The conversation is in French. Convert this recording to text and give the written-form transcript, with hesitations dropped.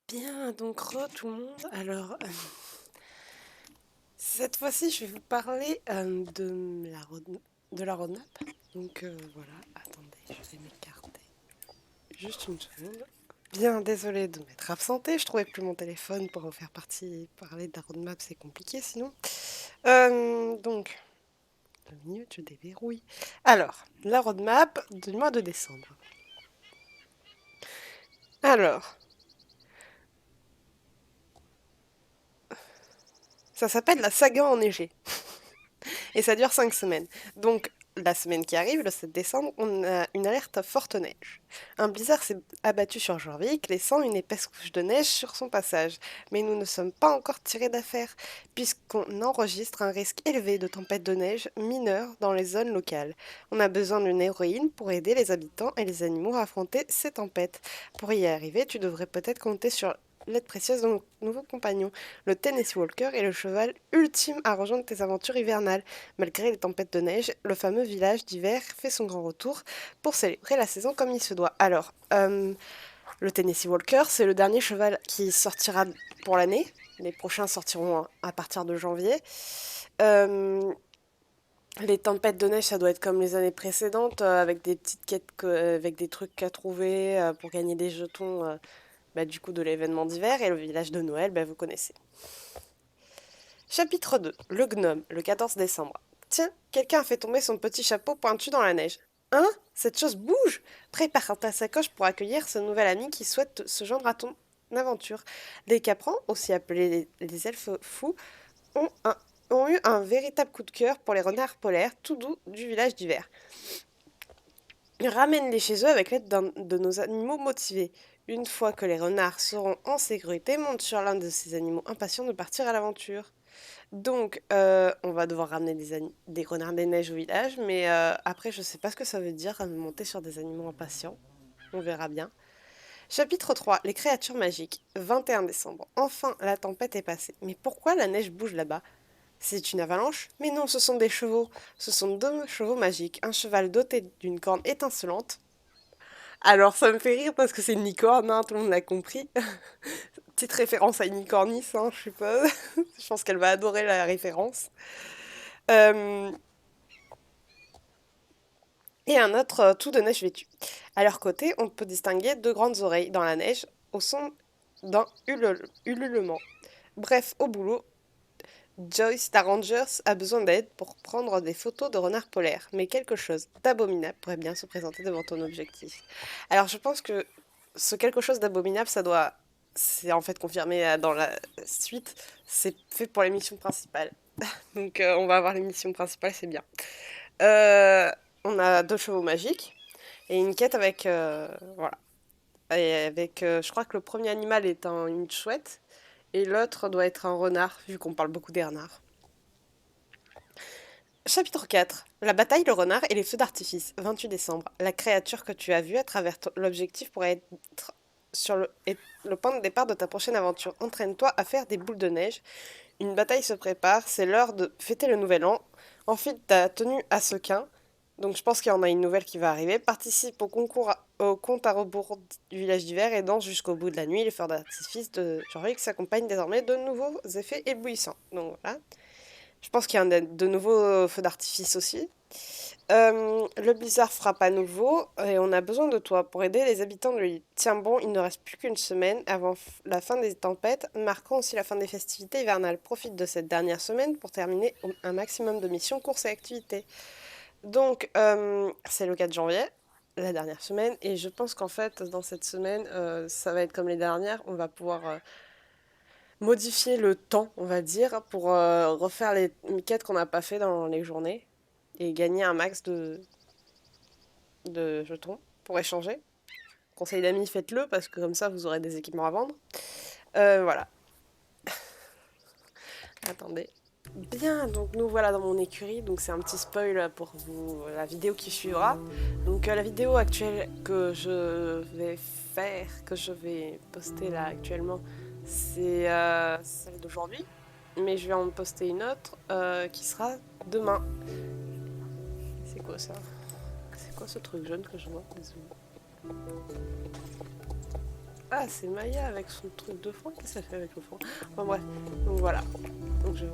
Bien, donc tout le monde. Alors, cette fois-ci, je vais vous parler de la roadmap. Donc voilà, attendez, je vais m'écarter. Juste une seconde. Bien, désolée de m'être absentée, je trouvais plus mon téléphone pour en faire parler de la roadmap, c'est compliqué sinon. Donc, 2 minutes, je déverrouille. Alors, la roadmap du mois de décembre. Alors, ça s'appelle la saga enneigée. Et ça dure 5 semaines. Donc, la semaine qui arrive, le 7 décembre, on a une alerte forte neige. Un blizzard s'est abattu sur Jorvik, laissant une épaisse couche de neige sur son passage. Mais nous ne sommes pas encore tirés d'affaire, puisqu'on enregistre un risque élevé de tempête de neige mineure dans les zones locales. On a besoin d'une héroïne pour aider les habitants et les animaux à affronter ces tempêtes. Pour y arriver, tu devrais peut-être compter sur l'aide précieuse de nos nouveaux compagnons. Le Tennessee Walker est le cheval ultime à rejoindre tes aventures hivernales. Malgré les tempêtes de neige, le fameux village d'hiver fait son grand retour pour célébrer la saison comme il se doit. Alors, le Tennessee Walker, c'est le dernier cheval qui sortira pour l'année. Les prochains sortiront à partir de janvier. Euh, les tempêtes de neige, ça doit être comme les années précédentes, avec des petites quêtes, avec des trucs à trouver pour gagner des jetons du coup de l'événement d'hiver. Et le village de Noël, vous connaissez. Chapitre 2. Le gnome, le 14 décembre. Tiens, quelqu'un a fait tomber son petit chapeau pointu dans la neige. Hein? Cette chose bouge! Prépare ta sacoche pour accueillir ce nouvel ami qui souhaite se joindre à ton aventure. Les caprans, aussi appelés les elfes fous, ont, ont eu un véritable coup de cœur pour les renards polaires tout doux du village d'hiver. Ramène-les chez eux avec l'aide de nos animaux motivés. Une fois que les renards seront en sécurité, monte sur l'un de ces animaux impatients de partir à l'aventure. Donc, on va devoir ramener des renards des neiges au village, mais après, je sais pas ce que ça veut dire, monter sur des animaux impatients. On verra bien. Chapitre 3. Les créatures magiques. 21 décembre. Enfin, la tempête est passée. Mais pourquoi la neige bouge là-bas? C'est une avalanche? Mais non, ce sont des chevaux. Ce sont 2 chevaux magiques. Un cheval doté d'une corne étincelante. Alors, ça me fait rire parce que c'est une licorne, hein, tout le monde l'a compris. Petite référence à Unicornis, hein, je suppose. Je pense qu'elle va adorer la référence. Euh, et un autre tout de neige vêtu. À leur côté, on peut distinguer 2 grandes oreilles dans la neige au son d'un ululement. Bref, au boulot, Joyce la Rangers a besoin d'aide pour prendre des photos de renards polaires, mais quelque chose d'abominable pourrait bien se présenter devant ton objectif. Alors je pense que ce quelque chose d'abominable, c'est en fait confirmé dans la suite, c'est fait pour l'émission principale. Donc on va avoir l'émission principale, c'est bien. Euh, on a 2 chevaux magiques et une quête avec voilà. Et avec je crois que le premier animal est une chouette et l'autre doit être un renard vu qu'on parle beaucoup des renards. Chapitre 4. La bataille, le renard et les feux d'artifice. 28 décembre. La créature que tu as vue à travers l'objectif pourrait être sur le point de départ de ta prochaine aventure. Entraîne-toi à faire des boules de neige. Une bataille se prépare, c'est l'heure de fêter le nouvel an. Enfile ta tenue à sequin. Donc je pense qu'il y en a une nouvelle qui va arriver. Participe au concours au compte à rebours du village d'hiver et danse jusqu'au bout de la nuit. Les feux d'artifice de Jorvik s'accompagnent désormais de nouveaux effets éblouissants. Donc voilà. Je pense qu'il y a de nouveaux feux d'artifice aussi. Le blizzard frappe à nouveau et on a besoin de toi pour aider les habitants de l'île. Tiens bon, il ne reste plus qu'une semaine avant la fin des tempêtes, marquant aussi la fin des festivités hivernales. Profite de cette dernière semaine pour terminer un maximum de missions, courses et activités. Donc, c'est le 4 janvier, la dernière semaine, et je pense qu'en fait, dans cette semaine, ça va être comme les dernières, on va pouvoir modifier le temps, on va dire, pour refaire les quêtes qu'on n'a pas fait dans les journées et gagner un max de jetons pour échanger. Conseil d'amis, faites-le parce que comme ça vous aurez des équipements à vendre. Voilà. Attendez. Bien, donc nous voilà dans mon écurie, donc c'est un petit spoil pour vous, la vidéo qui suivra. Donc la vidéo actuelle que je vais faire, que je vais poster là actuellement, c'est celle d'aujourd'hui. Mais je vais en poster une autre qui sera demain. C'est quoi ça? C'est quoi ce truc jaune que je vois? Désolé. Ah, c'est Maya avec son truc de fond. Qu'est-ce qu'elle fait avec le fond? Enfin bref, donc voilà. Donc je